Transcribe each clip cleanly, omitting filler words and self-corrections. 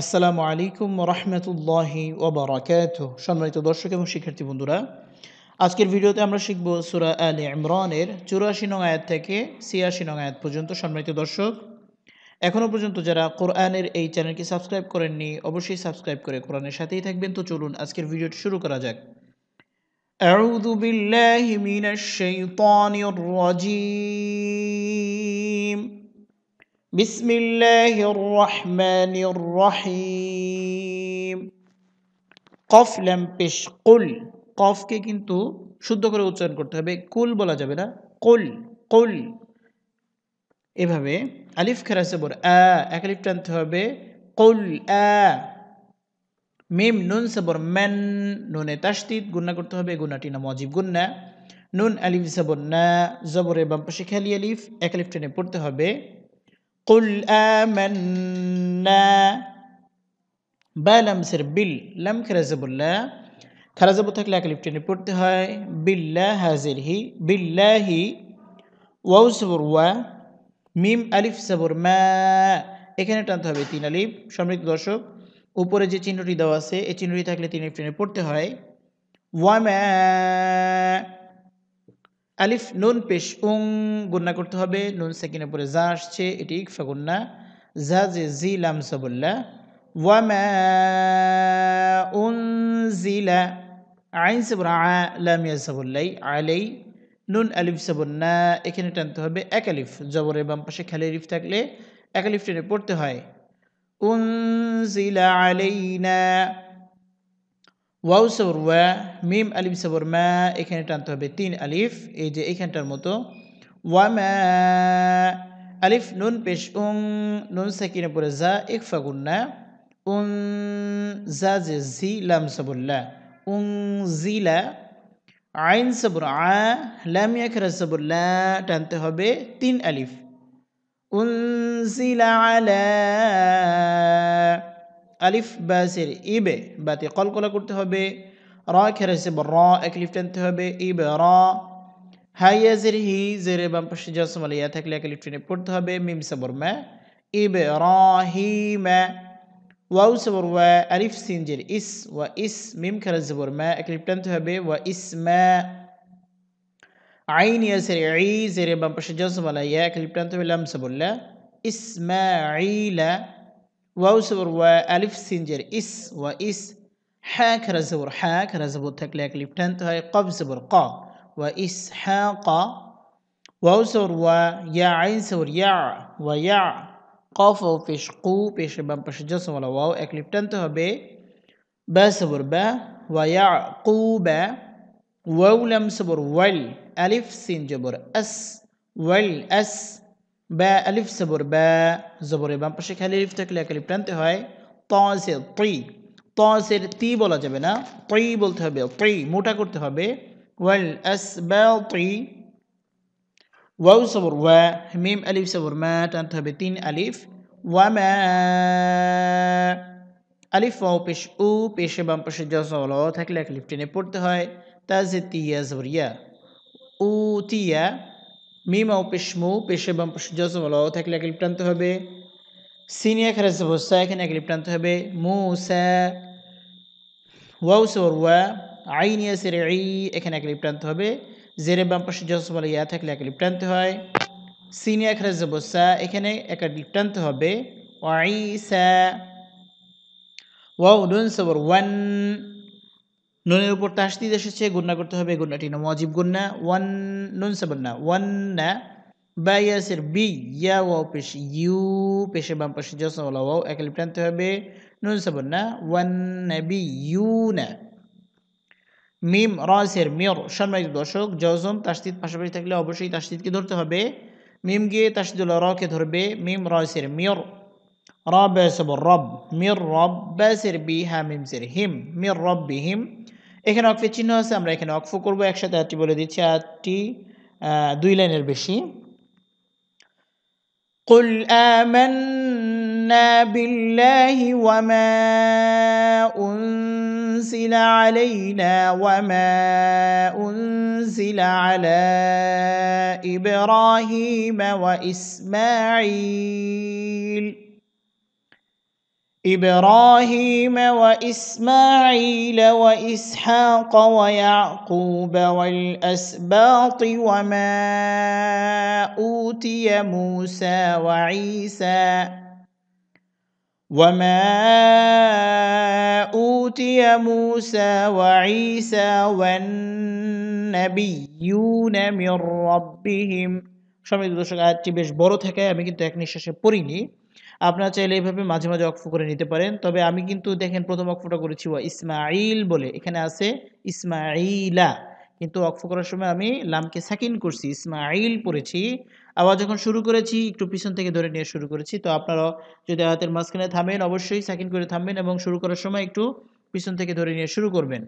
আসসালামু আলাইকুম রহমতুল্লাহি ওবরাকাতুহ। সম্মানিত দর্শক এবং শিক্ষার্থী বন্ধুরা, আজকের ভিডিওতে আমরা শিখব সূরা আলে ইমরানের 84 নং আয়াত থেকে 86 নং আয়াত পর্যন্ত। সম্মানিত দর্শক, এখনও পর্যন্ত যারা কোরআনের এই চ্যানেলকে সাবস্ক্রাইব করেননি, অবশ্যই সাবস্ক্রাইব করে কোরআনের সাথেই থাকবেন। তো চলুন আজকের ভিডিওটি শুরু করা যাক। আউযু বিল্লাহি মিনাশ শাইতানির রাজীম। বিসমিল্লাহির রহমানির রহিম। কফ ল্যাম পেশ কুল। কফকে কিন্তু শুদ্ধ করে উচ্চারণ করতে হবে, কুল বলা যাবে না। কুল কুল এভাবে আলিফ খেরা জবর আ, এক আলিফ টানতে হবে। কুল আ। মিম নুন জবর মান, নুনে তাশদিদ গুন্না করতে হবে, গুন্নাটি নাম ওয়াজিব গুন্না। নুন আলিফ জবর না, জবরের বাম পাশে খালি আলিফ, এক আলিফ টেনে পড়তে হবে। কুল আমান্না। বা লামসের বিল, লাম খারাজাবুল্লাহ, খারাজাবু থাকলে এক আলিফ টেনে পড়তে হয়। বিল্লাহ হাজির হি, বিল্লাহি। ওয়াও সবর ওয়া, মিম আলিফ সবর মা, এখানে টানতে হবে তিন আলিফ। সম্মানিত দর্শক, উপরে যে চিহ্নটি দেওয়া আছে, এই চিহ্নটি থাকলে তিন আলিফ টেনে পড়তে হয়। ওয়া মা, আলিফ নুন পেশ উং, গুন্না করতে হবে। নুন সেকিনের পরে যা আসছে এটি ইকফা গুন্না। যা যে জি লাম সাবুল্লাহ। ওয়ামা উনজিলা, আইন সাবর আ, লাম ইয়া সাবুল্লাই আলাই। নুন আলিফ সাবর না, এখানে টানতে হবে এক আলিফ। জবরের বাম পাশে খালি আলিফ থাকলে এক আলিফ টেনে পড়তে হয়। উনজিলা আলাইনা। ওয়াও সবর ওয়া, মিম আলিফ সবর মা, এখানে টানতে হবে তিন আলিফ, এই যে এইখানটার মতো। ওয়ামা, আলিফ নুন পেশ উং, নুন সাকিনের পরে যা ইকফা গুন্না। উন যা যে জি লাম সাবুল্লাহ, উং জিলা। আইন সবর আ, লাম ইয়াখরা সাবুল্লাহ, টানতে হবে তিন আলিফ। উনজিলা আলা, আলিফ বাসের ইবে, বাতে কলকলা করতে হবে। র খেরেছে র, এক লিফ টানতে হবে। ইবে র। হাইয়াজের হি, জেরে বাম পাশে জসম আলিয়া থাকলে এক লিফ টেনে পড়তে হবে। মিম সাবর মা, ইবে র হি মা। ওয়াও সাবর ওয়া, আলিফ সিনজের ইস, ওয়া ইস, মিম খেরা জবর মা, এক লিফ টানতে হবে। ওয়া ইসমা। আইন ইয়াসের ই, জেরে বাম পাশে জসম আলিয়া এক লিফ টানতে হবে। লাম সাবুল্লাহ, ইসমাঈলা। ওয়াও সবর ওয়া, আলিফ সিনজের ইস, ওয়া ইস। হা খারা জবর হা, খারা জবর থাকলে এক লিফ টানতে হয়। কফ জবর ক, ওয়া ইস হা ক। ওয়াও সবর ওয়া, ইয়া আইন সবর ইয়া, ওয়া ইয়া। কফ ও পেশ কু, পেশের বাম পাশে জসমওয়ালা ওয়াও, এক লিফ টানতে হবে। বা সবর বা, ওয়া ইয়া কু বা। ওয়াও লাম সবর ওয়াল, আলিফ সিন জবর আস, ওয়াল আস। বা আলিফ সবর বা, জবরের বাম পাশে খালি আলিফ থাকলে এক আলিফ টানতে হয়। তসের তি, তসের তি বলা যাবে না, তি বলতে হবে। তি মোটা করতে হবে। ওয়াল আস বা তি। ওয়াও সবর ওয়া, মিম আলিফ সবর মা, টানতে হবে তিন আলিফ। ওয়ামা, আলিফ ওয়াও পেশ উ, পেশে বাম পাশে জজল থাকলে এক আলিফ টেনে পড়তে হয়। তাজে তিয়া জবর ইয়া, উ তিয়া। মিম ও পেশমু, পেশে বাম পাশে জজল থাকলে এক আলিফ টানতে হবে। সিনিয়া খারাজ বসা, এখানে এক আলিফ টানতে হবে। মুসা। ওয়াও সবর ওয়া, আইন ইয়াসের ই, এখানে এক আলিফ টানতে হবে। জেরে বাম পাশে জজল ইয়া থাকলে এক আলিফ টানতে হয়। সিনিয়া খারাজ বসা, এখানে এক আলিফ টানতে হবে। ওয়াইসা। ওয়াও নুন সবর ওয়ান, নুনের উপর তাসদিদ এসেছে, গুন্না করতে হবে, গুন্নাটি নাম ওয়াজিব গুন্না। ওয়ান, নুন সবর না, ওয়ান না। বা ইয়াসের বি, ইয়া ওয়াও পেশ ইউ, পেশে বাম পাশে জসমওয়ালা ওয়াও, এক আলিফ টানতে হবে। নুন সবর না, ওয়ান নাবি ইউ না। মিম রসের মিয়র। সম্মানিত দর্শক, জজম তাসদিদ পাশাপাশি থাকলে অবশ্যই তাসদিদকে ধরতে হবে। মিম গিয়ে তাসদিদুল্লাহ রকে ধরবে। মিম রসের মিয়র। র ব্যাসবর রব, মির রব, ব্যাসের বি, হা মিমসের হিম, মির রব বিহিম। এখানে অক্ফের চিহ্ন আছে, আমরা এখানে অক্ফ করবো। একসাথে আয়াতটি বলে দিচ্ছি, আয়াতটি 2 লাইনের বেশি। قل آمنا بالله وما أنزل علينا وما أنزل على إبراهيم وإسماعيل إبراهيم وإسماعيل وإسحاق ويعقوب والأسباط وما أوتي موسى وعيسى والنبيون من ربهم সম্মানিত দর্শক আয়াতটি বেশ বড় থাকে আমি কিন্তু এক নিঃশ্বাসে পড়িনি আপনারা চাইলে এইভাবে মাঝে মাঝে ওয়াকফ করে নিতে পারেন তবে আমি কিন্তু দেখেন প্রথম ওয়াকফটা করেছি ওয়া ইসমাঈল বলে এখানে আছে ইসমাঈলা কিন্তু ওয়াকফ করার সময় আমি লামকে সাকিন করছি ইসমাঈল পড়েছি আবার যখন শুরু করেছি একটু পিছন থেকে ধরে নিয়ে শুরু করেছি তো আপনারা যদি আয়াতের মাঝখানে থামেন অবশ্যই সাকিন করে থামবেন এবং শুরু করার সময় একটু পিছন থেকে ধরে নিয়ে শুরু করবেন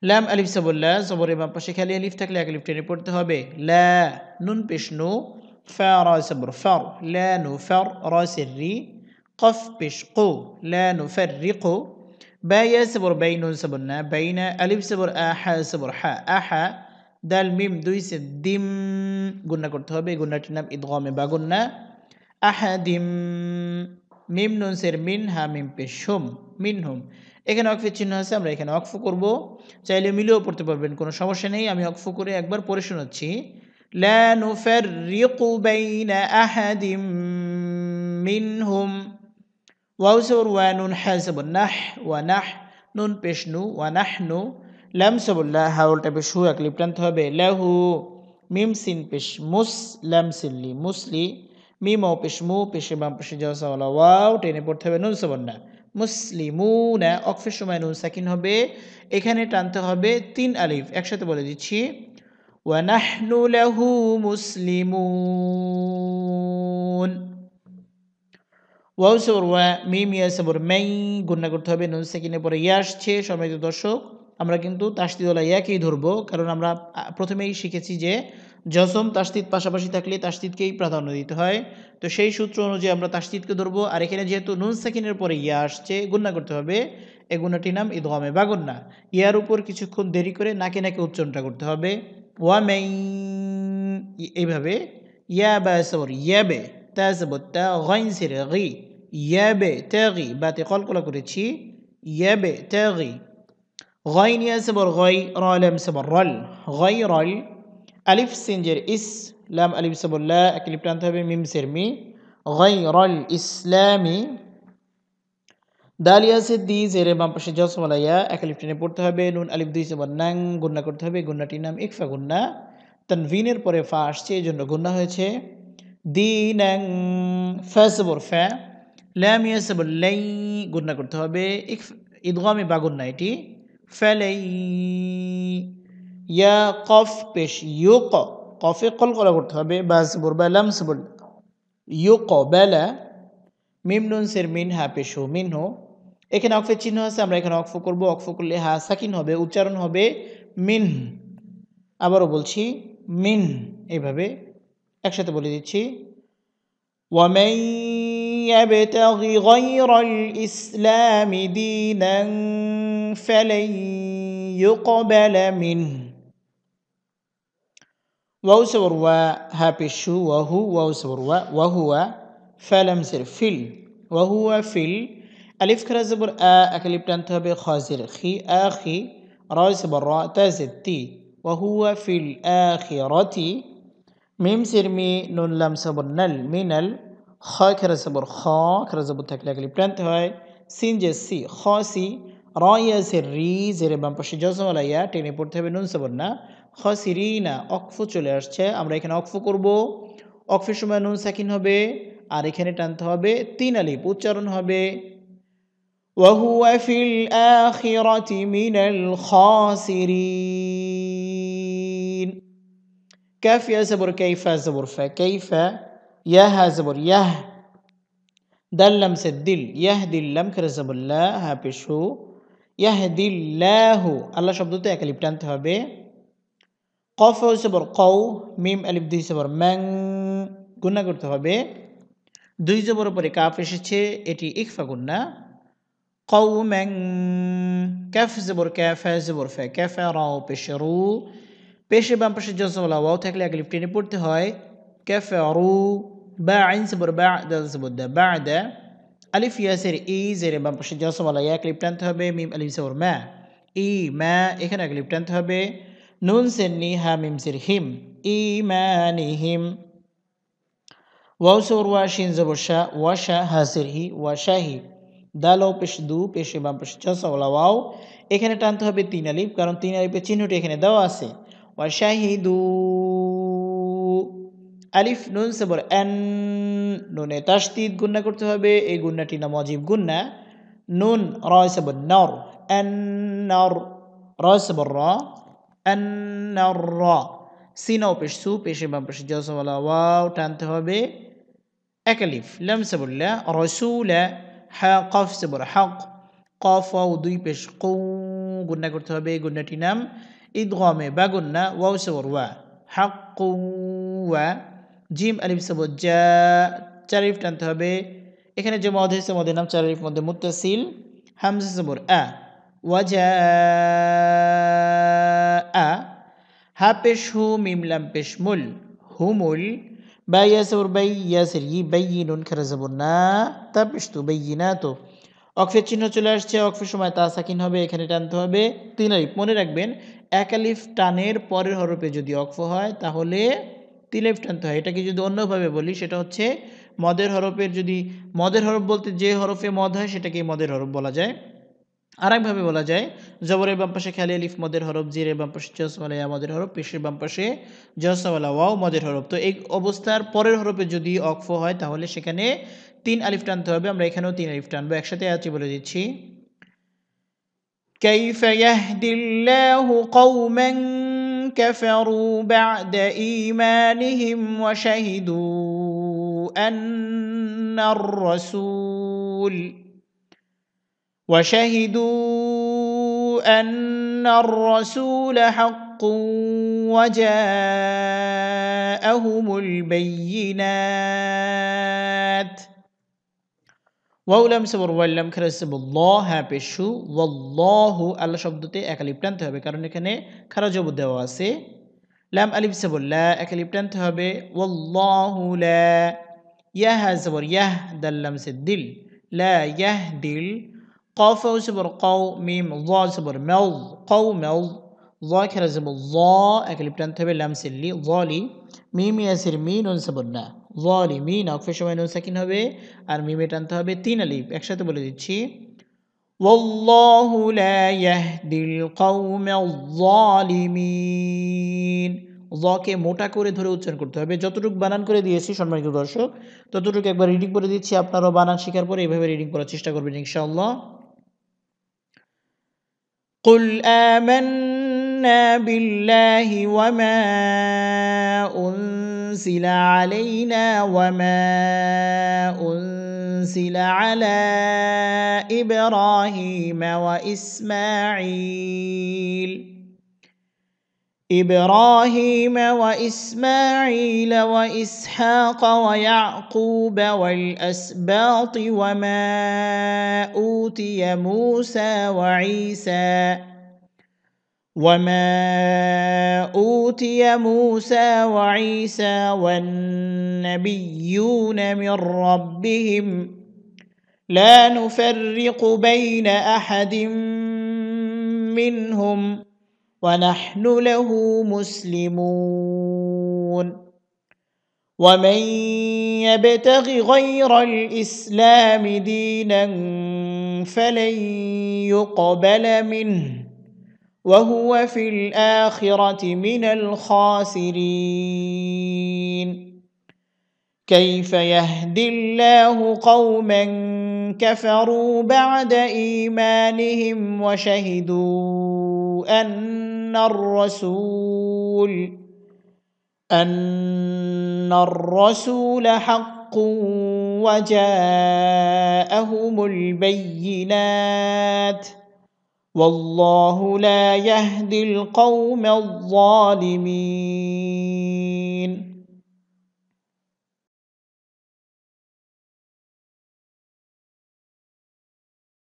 লাম আলিফ সাবুল্লাহ জবরের বাম পাশে খালি আলিফ থাকলে এক আলিফ টেনে পড়তে হবে লা নুন পেশ নু ফা রা সাবর ফার লা নুফার রা সিররি কফ পেশ কু লা নুফাররিকু বা ইয়া সাবর বাইনুন সাবর না বাইনা আলিফ সাবর আহা সাবর হা আহা দাল মিম দুই সে দিম গুণনা করতে হবে গুণনাটির নাম ইদগামে বা গুণনা আহাদিম মিম নুন সের মিন হা মিম পেশ হুম মিনহুম এখানে ওয়াকফের চিহ্ন আছে আমরা এখানে ওয়াকফ করব চাইলে মিলেও পড়তে পারবেন কোনো সমস্যা নেই আমি ওয়াকফ করে একবার পড়ে শোনাচ্ছি লা নুফাররিকু বাইনা আহাদিম মিনহুম ওয়াও সবর ওয়া নুন হা সবর নাহ ওয়া নাহ নুন পেশ নু ওয়া নাহনু লাম সবর লা হাউলটা পেশ হু এক লিপ টানতে হবে লাহু মিম সিন পেশ মুস লাম সিল্লি মুসলি মিম ও পেশ মু পেশে বাম পেশে যাওয়া ওয়াও টেনে পড়তে হবে নুন সবর না মুসলিমুনা অকফের সময় নুন সাকিন হবে এখানে টানতে হবে তিন আলিফ একসাথে বলে দিচ্ছি ওয়া নাহনু লাহু মুসলিমুন ওয়াও সবর ওয়া মিম ইয়া সবর মাই গুণনা করতে হবে নুন সাকিনের পরে ইয়া আসছে সম্মানিত দর্শক আমরা কিন্তু তাসদিদওয়ালা ইয়াকেই ধরবো কারণ আমরা প্রথমেই শিখেছি যে জজম তাসদিদ পাশাপাশি থাকলে তাসদিদকেই প্রাধান্য দিতে হয় তো সেই সূত্র অনুযায়ী আমরা তাসদিদকে ধরবো আর এখানে যেহেতু নুন সাকিনের পরে ইয়া আসছে গুণনা করতে হবে এই গুণাটির নাম ইদগামে বা গুণনা ইয়ার উপর কিছুক্ষণ দেরি করে নাকে নাকে উচ্চারণটা করতে হবে ওয়া মাই এইভাবে ইয়া বা সবর ইয়াবে তা সবর তা গাইন সির গি ইয়াবে তাগি বাতে কলকলা করেছি ইয়াবে তাগি غين يا سبر غي را لام سبر رل غير ألف سنجر إس لام ألف سبر لا أكلب تانت হবে মিম সের মি غير الإسلام দালিয়া সে দি জেরে বাম পাশে জসমলা ইয়া এক আলিফ টেনে পড়তে হবে নুন আলিফ দুই সবর নাং গুণনা করতে হবে গুণনাটির নাম ইকফা গুণনা তানভিনের পরে ফা আসছে এই জন্য গুণনা হয়েছে দিনাং ফা সবর ফা লাম ইয়া সবর লাই গুণনা করতে হবে ইদগামে বা গুণনা এটি فلي يا قف পেশ ইউক কফে কলকলা করতে হবে বা সবর বা লাম সবর ইউকবালা মিম নুন সের মিন হা পেশ মিনহু এখানে অকফের চিহ্ন আছে আমরা এখানে অকফ করব অকফ করলে হা সাকিন হবে উচ্চারণ হবে মিন আবারও বলছি মিন এইভাবে একসাথে বলে দিচ্ছি ومن يبتغ غير الإسلام دينا فلن يقبل منه واو سور ها بشو وهو واو سور وهو فلم سر فيل وهو فيل ألف كرا زبر أكلب تنتهى بخازر خي آخي را سبر را تازد تي وهو في الآخرة মিম সির মি নুন লাম সবর নাল মিনাল খ খেরা সবর খ খেরা সবর থাকলে একলি প্রান্তে হয় সিন যে সি খ সি রয়া সে রি জেরে বাম পাশে জজমালা ইয়া টেনে পড়তে হবে নুন সবর না খ সি রি না অকফ চলে আসছে আমরা এখানে অকফ করব অকফের সময় নুন সাকিন হবে আর এখানে টানতে হবে তিন আলিফ উচ্চারণ হবে وهو في الآخرة من الخاسرين كاف يا زبر كيف زبر فكيف يا زبر يه دل لم سدل يهدي اللم كر زبر لا ها পেশু يهدي الله আল্লাহ শব্দতে এক আলিফ টানতে হবে কফ জবর কও মিম আলিফ দুই জবর ম্যাং গুণা করতে হবে দুই জবর পরে কাফ এসেছে এটি ইকফা গুণা কওম্যাং কাফ জবর কাফ জবর ফা কাফারাও পেশরু পেশে বাম পাশে জজমলা ওয়াও থাকলে এক আলিফ টেনে পড়তে হয় কাফারু বা আইন সবর বা দাল সবর দা বাদা আলিফ ইয়াসের ই জেরে বাম পাশে জসওয়ালা এক লিপ টানতে হবে মিম আলিফ সবর মা ই মা এখানে এক লিপ টানতে হবে নুন সের নি হা মিম সের হিম ইমানিহিম ওয়াও সবর ওয়া শিন জবর শা ওয়াশা হাসির হি ওয়াশাহি দাল ও পেশ দু পেশে বাম পাশে জসওয়ালা ওয়াও এখানে টানতে হবে তিন আলিফ কারণ তিন আলিফের চিহ্নটি এখানে দেওয়া আছে ওয়াশাহিদু আলিফ নুন সবর এন নুনে তাসদিদ গুন্না করতে হবে এই গুন্নাটি নাম ওয়াজিব গুন্না নুন র সবর নর এন নর র সবর র এন নর র সিন ও পেশ সু পেশে বাম পাশে জসওয়ালা ওয়াও টানতে হবে এক আলিফ লাম সবর লা রাসূলা হা কফ সবর হক কফ ওয়াও দুই পেশ কু গুন্না করতে হবে গুন্নাটি নাম ইদগামে বা গুন্না ওয়াও সবর ওয়া হাক্কু ওয়া জিম আলিফ সবর জা চার আলিফ টানতে হবে এখানে যে মদ হয়েছে মদের নাম চার আলিফ মধ্যে মুত্তাসিল হামজা সবর আ ওয়াজা আ হা পেশ হু মিম লাম পেশ মুল হুমুল বা ইয়াসর বাই ইয়াসের ই বাইয়িনুন খারা যাবর না তা পেশ তো বাইয়িনাতো অক্ফের চিহ্ন চলে আসছে অক্ফের সময় তা সাকিন হবে এখানে টানতে হবে তিন আলিফ মনে রাখবেন এক আলিফ টানের পরের হরফে যদি অক্ফ হয় তাহলে তিন আলিফ টানতে হয় এটাকে যদি অন্যভাবে বলি সেটা হচ্ছে মদের হরফের যদি মদের হরফ বলতে যে হরফে মদ হয় সেটাকে মদের হরফ বলা যায় আর একভাবে বলা যায় জবরের বাম পাশে খালি আলিফ মদের হরফ জিরের বাম পাশে জসওয়ালা ইয়া মদের হরফ পেশের বাম পাশে জসওয়ালা ওয়াও মদের হরফ তো এই অবস্থার পরের হরফে যদি অক্ফ হয় তাহলে সেখানে তিন আলিফ টানতে হবে আমরা এখানেও তিন আলিফ টানবো একসাথে আছি বলে দিচ্ছি كيف يهدي الله قوما كفروا بعد إيمانهم وشهدوا أن الرسول حق وجاءهم البينات ওয়াউলাম সবর ওয়াল্লাম খারাজ সবুল্লাহ হ্যাঁ পেশু ওয়াল্লাহু আল্লাহ শব্দতে এক আলিফ টানতে হবে কারণ এখানে খারা জবর দেওয়া আছে লাম আলিফ সবর লা এক আলিফ টানতে হবে ওয়াল্লাহু লা ইয়াহ সবর ইয়াহ দাল্লাম সে দিল লা ইয়াহ দিল قاف صبر قو ميم ظا صبر مو قو مو ظا খারা জবর ظا এক আলিফ টানতে হবে লাম সিল্লি ظالي মিম ইয়াসির মিন নুন সবর না যালিমিন অক্ফের সময় নুন সাকিন হবে আর মিমে টানতে হবে তিন আলিফ একসাথে বলে দিচ্ছি ওয়াল্লাহু লা ইয়াহদিল কওমাল যালিমিন কে মোটা করে ধরে উচ্চারণ করতে হবে যতটুকু বানান করে দিয়েছি সম্মানিত দর্শক ততটুকু একবার রিডিং করে দিচ্ছি আপনারাও বানান শেখার পরে এইভাবে রিডিং করার চেষ্টা করবেন ইনশাআল্লাহ قل آمنا بالله وما أنزل علينا وما أنزل على إبراهيم وإسماعيل وإسحاق ويعقوب والأسباط وما أوتي موسى وعيسى والنبيون من ربهم لا نفرق بين أحد منهم ونحن له مسلمون ومن يبتغ غير الإسلام دينا فلن يقبل منه وهو في الآخرة من الخاسرين كيف يهدي الله قوما كفروا بعد إيمانهم وشهدوا أن الرسول حق وجاءهم البينات والله لا يهدي القوم الظالمين